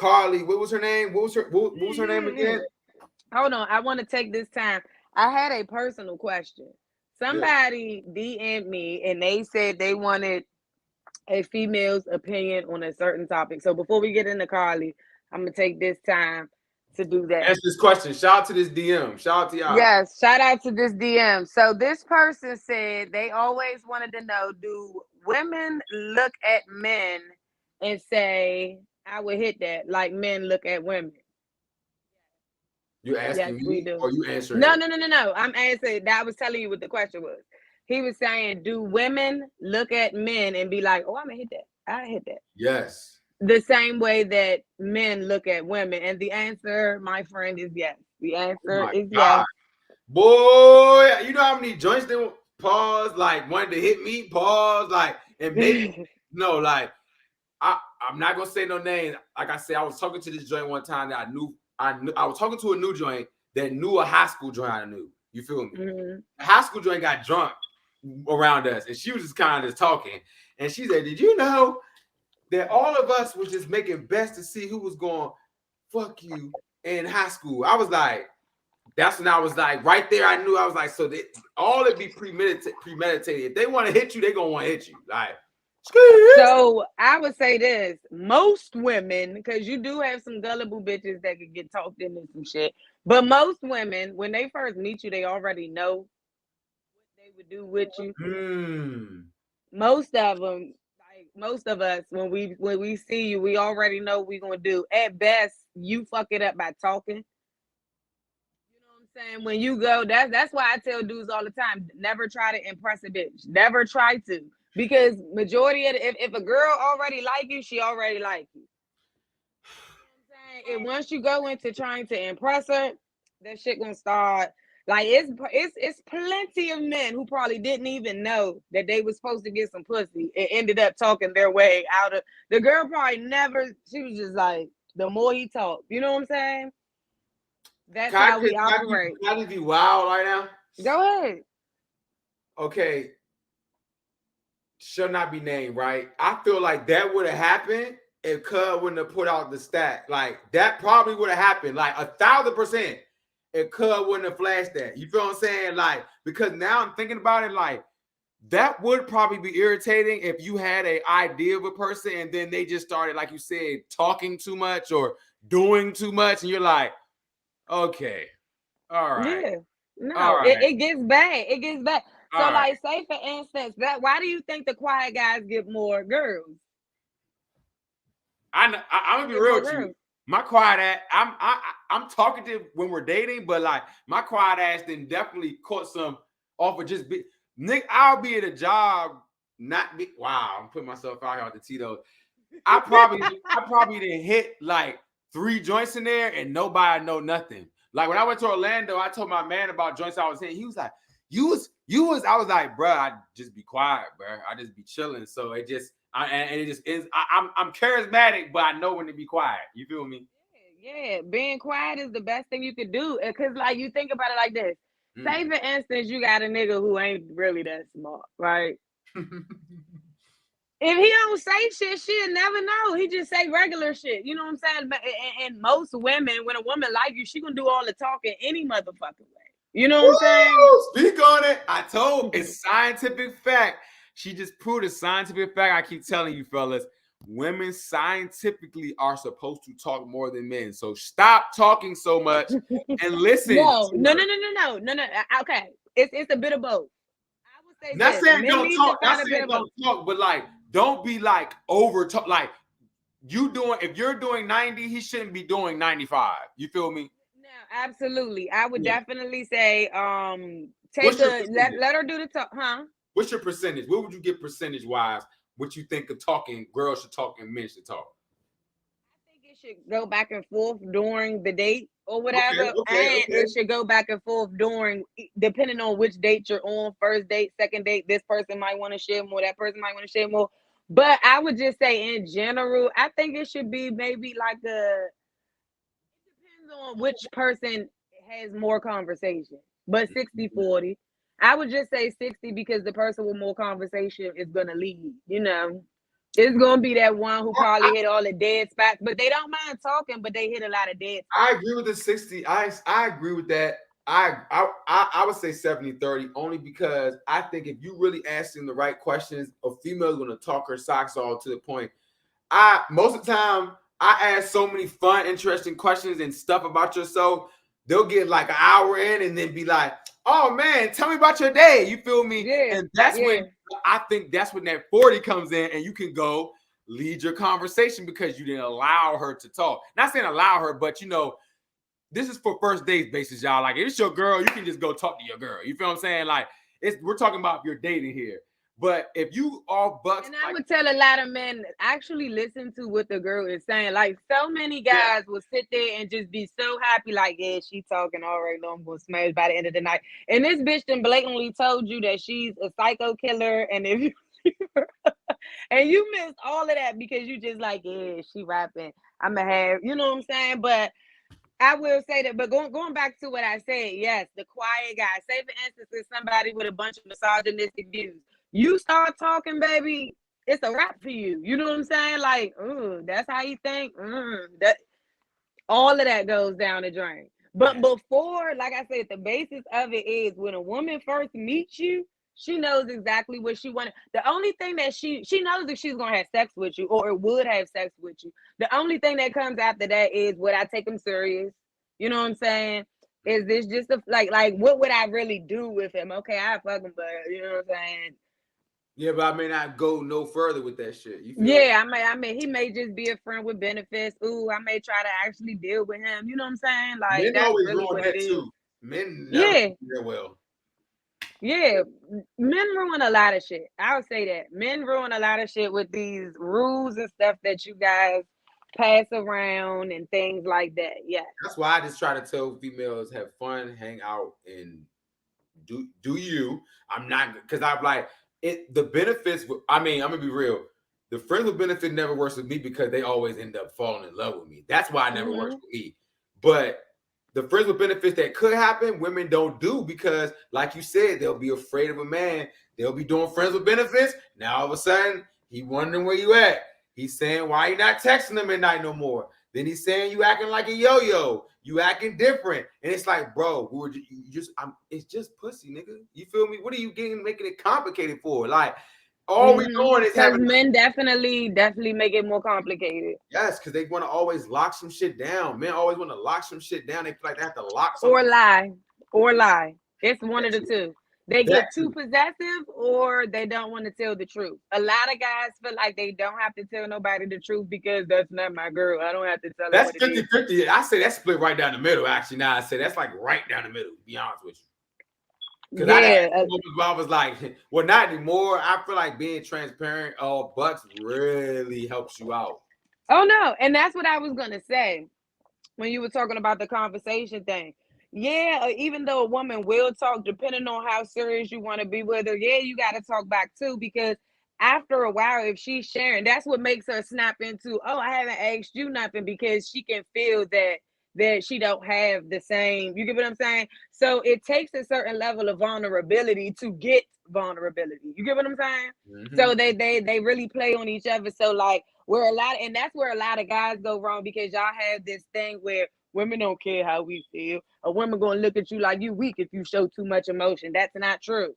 Carly. What was her name? What was her name again? Hold on. I want to take this time. I had a personal question. Yeah. Somebody DM'd me and they said they wanted a female's opinion on a certain topic. So before we get into Carly, I'm gonna take this time to do that. Answer this question. Shout out to this DM. Shout out to y'all. Yes, shout out to this DM. So this person said they always wanted to know, do women look at men and say, I would hit that, like men look at women? You Yes, asking we me do. or you answering No, it? no, no, no, no. I'm answering that. I was telling you what the question was. He was saying, do women look at men and be like, oh, I'm gonna hit that. I hit that. Yes. The same way that men look at women. And the answer, my friend, is yes. The Oh answer my is yes. God. Boy, you know how many joints they pause, like wanted to hit me, pause, like, and make no, like, I'm not gonna say no names. Like I said, I was talking to this joint one time that I was talking to a new joint that knew a high school joint I knew. You feel me? Mhm. The high school joint got drunk around us, and she was just kind of just talking. And she said, did you know that all of us was just making best to see who was going fuck you in high school? I was like, that's when I was like, right there, I knew. I was like, so they, all it be premeditated. If they want to hit you, they gonna want to hit you. Like, So I would say this: most women, because you do have some gullible bitches that could get talked into some shit, but most women, when they first meet you, they already know what they would do with you. Most of them, like most of us, when we see you, we already know what we gonna do. At best, you fuck it up by talking. You know what I'm saying? When you go, that's why I tell dudes all the time, never try to impress a bitch. Never try to. Because majority of if a girl already like you, she already like you. You know what I'm saying? And once you go into trying to impress her, that shit gonna start. Like it's plenty of men who probably didn't even know that they was supposed to get some pussy and ended up talking their way out of the girl probably never, she was just like, the more he talked, you know what I'm saying? That's how we operate. can I just be wild right now? Go ahead. Okay, shall not be named, right? I feel like that would have happened if Cub wouldn't have put out the stat. Like that probably would have happened, like 1,000%. If Cub wouldn't have flashed that, you feel what I'm saying? Like, because now I'm thinking about it, like that would probably be irritating if you had an idea of a person and then they just started, like you said, talking too much or doing too much, and you're like, okay, all right, Yeah. all No, it, right, it gets bad. It gets bad. So all right. like say for instance, that why do you think the quiet guys get more girls? I'm gonna be Get real more with you. girls. My quiet ass, I'm talkative when we're dating, but like my quiet ass then definitely caught some off of just be Nick. I'll be at a job, not be wow. I'm putting myself out here with the Tito's. I probably didn't hit like 3 joints in there and nobody know nothing. Like when I went to Orlando, I told my man about joints I was hitting. He was like, you was. I was like, bro, I just be quiet, bro. I just be chilling. So it just, and it just is. I'm charismatic, but I know when to be quiet. You feel me? Yeah, being quiet is the best thing you could do. Cause like you think about it like this. Say Mm. for instance, you got a nigga who ain't really that smart, right? If he don't say shit, she'll never know. He just say regular shit. You know what I'm saying? But and most women, when a woman like you, she gonna do all the talking any motherfucking way. You know what I'm saying? Woo! Speak on it. I told it's scientific fact. She just proved a scientific fact. I keep telling you, fellas, women scientifically are supposed to talk more than men. So stop talking so much and listen No, to no, no, her. no, no, no, no, no. Okay, it's a bit of both. I would say Not this: saying men don't need to talk. Not find a bit saying of both. don't talk, but like don't be like over talk. Like you doing if you're doing 90, he shouldn't be doing 95. You feel me? No, absolutely. I would Yeah. definitely say, take What's your a let percentage? let her do the talk, huh? What's your percentage? What would you get percentage wise? What you think of talking girls should talk and men should talk? I think it should go back and forth during the date or Okay, whatever, okay, and okay. it should go back and forth during, depending on which date you're on. First date, second date, this person might want to share more, that person might want to share more. But I would just say in general, I think it should be maybe like a. It depends on which person has more conversation, but 60-40. I would just say 60 because the person with more conversation is gonna lead. You know. It's gonna be that one who probably hit all the dead spots, but they don't mind talking, but they hit a lot of dead spots. I agree with the 60. I agree with that. I would say 70-30 only because I think if you really asking the right questions, a female is gonna talk her socks off to the point. Most of the time I ask so many fun, interesting questions and stuff about yourself. They'll get like an hour in and then be like, "Oh man, tell me about your day." You feel me? Yeah, And that's yeah. when I think that's when that 40 comes in, and you can go lead your conversation because you didn't allow her to talk. Not saying allow her, but you know, this is for first dates basis, y'all. Like, if it's your girl, you can just go talk to your girl. You feel what I'm saying? Like, we're talking about if you're dating here. But if you all bucks, and I would tell a lot of men actually listen to what the girl is saying. Like, so many guys will sit there and just be so happy, like, yeah, she talking, all right, no, I'm gonna smash by the end of the night. And this bitch then blatantly told you that she's a psycho killer, and if you and you missed all of that because you just like, yeah, she rapping. I'ma have, you know what I'm saying? But I will say that, but going back to what I said, yes, the quiet guy. Say for instance, it's somebody with a bunch of misogynistic views. You start talking, baby, it's a wrap for you. You know what I'm saying? Like, that's how you think. That all of that goes down the drain. But before, like I said, the basis of it is when a woman first meets you, she knows exactly what she wanted. The only thing that she knows if she's gonna have sex with you or would have sex with you. The only thing that comes after that is, would I take him serious? You know what I'm saying? Is this just like what would I really do with him? Okay, I fuck him, but you know what I'm saying? yeah, but I may not go no further with that shit. You feel? Yeah, I mean, he may just be a friend with benefits. Ooh, I may try to actually deal with him. You know what I'm saying? Like, Men that's always really ruin what it that is. too. Men never Yeah, do that well. yeah. Men ruin a lot of shit. I'll say that. Men ruin a lot of shit with these rules and stuff that you guys pass around and things like that. Yeah. That's why I just try to tell females have fun, hang out, and do you. I'm not because I'm like it. The benefits. I mean, I'm gonna be real. The friends with benefit never works with me because they always end up falling in love with me. That's why it never works with me. But the friends with benefits that could happen, women don't do because, like you said, they'll be afraid of a man. They'll be doing friends with benefits. Now all of a sudden, he wondering where you at. He's saying, why you not texting him at night no more? Then he's saying you acting like a yo-yo. You acting different. And it's like, bro, it's just pussy, nigga. You feel me? What are you making it complicated for? Like, all we doing is having men definitely make it more complicated. Yes, because they want to always lock some shit down. Men always want to lock some shit down. They feel like they have to lock something. Or lie. It's one of the two. They get too possessive or they don't want to tell the truth. A lot of guys feel like they don't have to tell nobody the truth because that's not my girl. I don't have to tell her That's what it is. 50-50. I say that's split right down the middle, actually. Now I say that's like right down the middle, to be honest with you. Because I was like, well, not anymore. I feel like being transparent, bucks really helps you out. Oh, no. And that's what I was going to say when you were talking about the conversation thing. Yeah, even though a woman will talk, depending on how serious you want to be with her, yeah, you got to talk back too, because after a while, if she's sharing, that's what makes her snap into, oh, I haven't asked you nothing, because she can feel that she don't have the same, you get what I'm saying? So it takes a certain level of vulnerability to get vulnerability. You get what I'm saying? Mm-hmm. So they really play on each other. So like that's where a lot of guys go wrong, because y'all have this thing where women don't care how we feel. A woman gonna look at you like you weak if you show too much emotion. That's not true.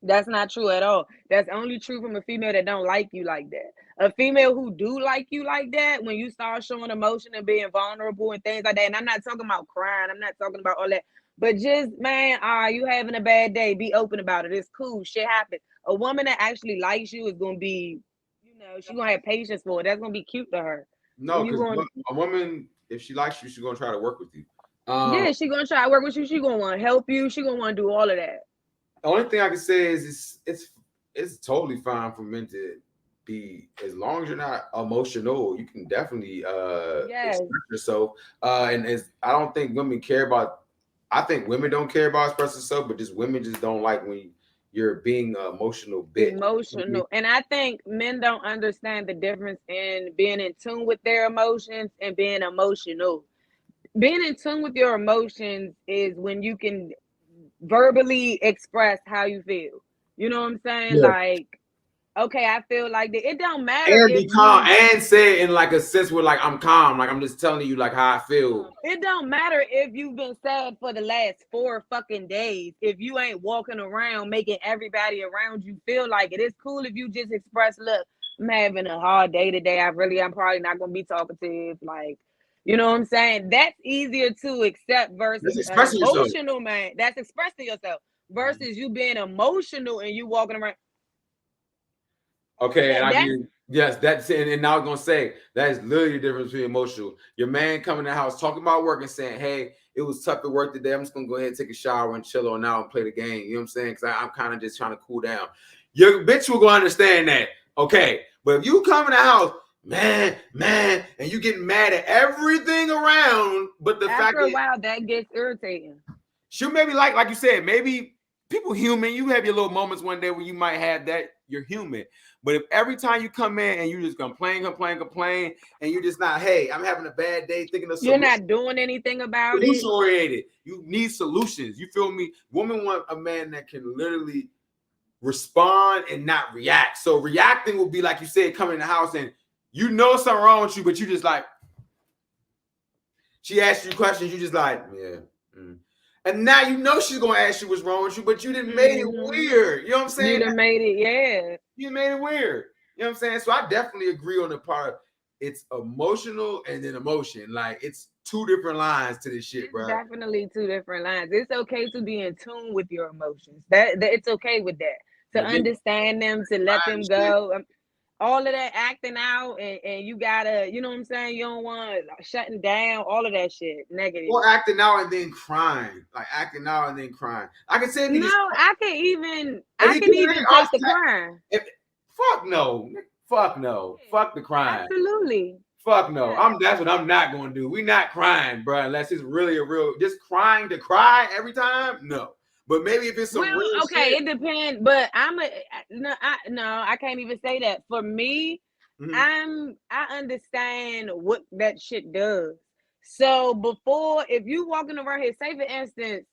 That's not true at all. That's only true from a female that don't like you like that. A female who do like you like that, when you start showing emotion and being vulnerable and things like that, and I'm not talking about crying, I'm not talking about all that, but just, man, you having a bad day, be open about it. It's cool, shit happens. A woman that actually likes you is gonna be, she's gonna have patience for it. That's gonna be cute to her. No, because a woman, if she likes you, she's gonna try to work with you. Yeah, she's gonna try to work with you. She's gonna want to help you. She's gonna want to do all of that. The only thing I can say is it's totally fine for men to be, as long as you're not emotional, you can definitely express yourself. And I don't think women care about. I think women don't care about expressing themselves, but just women just don't like when you're being an emotional bitch. Emotional, and I think men don't understand the difference in being in tune with their emotions and being emotional. Being in tune with your emotions is when you can verbally express how you feel. You know what I'm saying? Yeah. Like, okay, I feel like that. It don't matter and if be calm you. and say it in like a sense where like I'm calm, like I'm just telling you like how I feel. It don't matter if you've been sad for the last 4 fucking days. If you ain't walking around making everybody around you feel like it. It's cool if you just express, look, I'm having a hard day today. I'm probably not gonna be talkative. Like, you know what I'm saying? That's easier to accept Just versus an expressing yourself. emotional man. That's expressing yourself versus you being emotional and you walking around. Okay, and I That's mean, yes, that's it. And now I'm gonna say that is literally the difference between emotional. Your man coming in the house talking about work and saying, "Hey, it was tough to work today. I'm just gonna go ahead and take a shower and chill on out and play the game." You know what I'm saying? Because I'm kind of just trying to cool down. Your bitch will go understand that. Okay, but if you come in the house, man, and you getting mad at everything around, but the fact after a that while that gets irritating. she maybe like you said, maybe people human. You have your little moments one day where you might have that. You're human. But if every time you come in and you just complain, and you're just not, hey, I'm having a bad day, thinking of You're solution not doing anything about it. oriented. You need solutions. You feel me? Women want a man that can literally respond and not react. So reacting will be like you said, coming in the house and you know something wrong with you, but you just like, she asks you questions, you just like, yeah. And now you know she's gonna ask you what's wrong with you, but you didn't made it weird. You know what I'm saying? You done made it, yeah. You made it weird. You know what I'm saying? So I definitely agree on the part of it's emotional and then emotion. Like it's two different lines to this shit, bro. Definitely two different lines. It's okay to be in tune with your emotions. That it's okay with that. To understand them, to let them go. All of that acting out and you gotta, you know what I'm saying? You don't want shutting down, all of that shit. Negative. Or acting out and then crying. Like acting out and then crying. I can say no, I can even take the crying. Fuck no. Fuck no. Fuck the crying. Absolutely. Fuck no. That's what I'm not gonna do. We not crying, bro, unless it's really a real just crying to cry every time. No. But maybe if it's some real okay, shit. it depends. But I can't even say that. For me, I understand what that shit does. So before, if you walking around here, say for instance,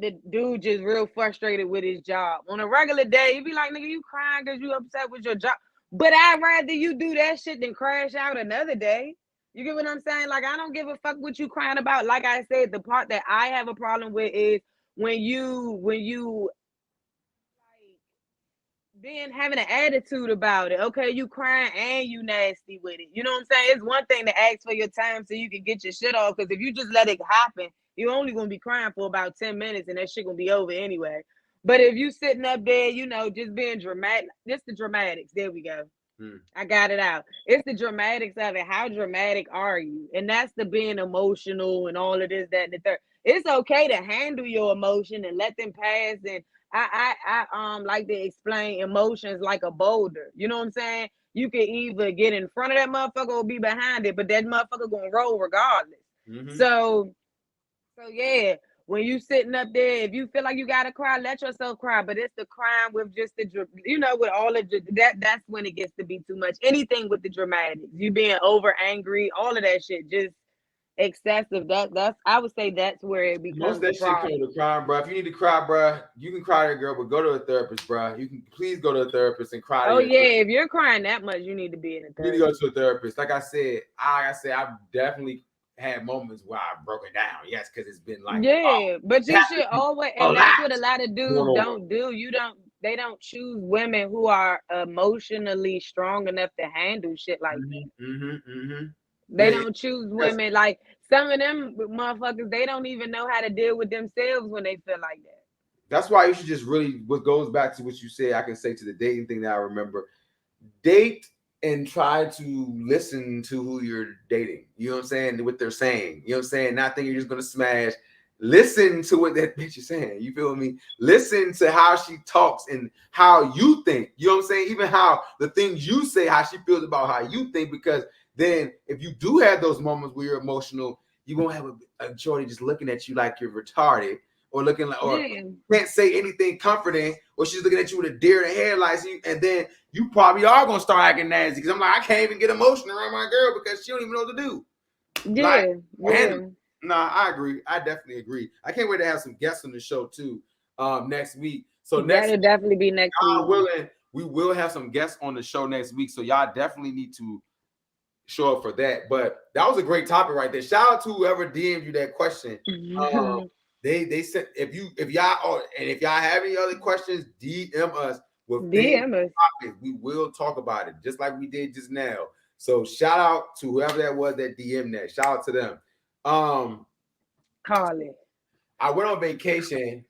the dude just real frustrated with his job. On a regular day, you be like, nigga, you crying because you upset with your job. But I'd rather you do that shit than crash out another day. You get what I'm saying? Like, I don't give a fuck what you crying about. Like I said, the part that I have a problem with is when you like having an attitude about it. Okay, you crying and you nasty with it. You know what I'm saying? It's one thing to ask for your time so you can get your shit off. Because if you just let it happen, you're only gonna be crying for about 10 minutes and that shit gonna be over anyway. But if you sitting up there, you know, just being dramatic, just the dramatics. There we go. I got it out. It's the dramatics of it. How dramatic are you? And that's the being emotional and all of this, that, and the third. It's okay to handle your emotion and let them pass. And I like to explain emotions like a boulder. You know what I'm saying? You can either get in front of that motherfucker or be behind it, but that motherfucker gonna roll regardless. So yeah, when you sitting up there, if you feel like you gotta cry, let yourself cry. But it's the crying with just the, with all of that's when it gets to be too much. Anything with the dramatics, you being over angry, all of that shit, just excessive. That's I would say that's where it becomes most of that shit come with crying, bro. If you need to cry, bro, you can cry to a girl, but go to a therapist, bro. You can please go to a therapist and cry. Oh yeah, if you're crying that much, you need to be in a therapist. You need to go to a therapist. Like I said, I've definitely had moments where I've broken down. Yes, because it's been like but you should always, and that's what a lot of dudes don't do. They don't choose women who are emotionally strong enough to handle shit like that. They don't choose women like some of them motherfuckers. They don't even know how to deal with themselves when they feel like that. That's why you should just really. What goes back to what you said, I can say to the dating thing that I remember. Date and try to listen to who you're dating. You know what I'm saying? What they're saying. You know what I'm saying? Not thinking you're just gonna smash. Listen to what that bitch is saying. You feel me? Listen to how she talks and how you think. You know what I'm saying? Even how the things you say, how she feels about how you think. Because then if you do have those moments where you're emotional, you won't have a shorty just looking at you like you're retarded. Or looking like, or can't say anything comforting, or she's looking at you with a deer in the headlights, and then you probably are gonna start acting nasty because I'm like, I can't even get emotional around my girl because she don't even know what to do. Nah, I agree. I definitely agree. I can't wait to have some guests on the show too next week. So that'll definitely be next week. Willing, We will have some guests on the show next week, so y'all definitely need to show up for that. But that was a great topic right there. Shout out to whoever DM'd you that question. They said if y'all have any other questions, DM us with topics. We will talk about it just like we did just now. So shout out to whoever that was that DM'd that. Shout out to them. Carly. I went on vacation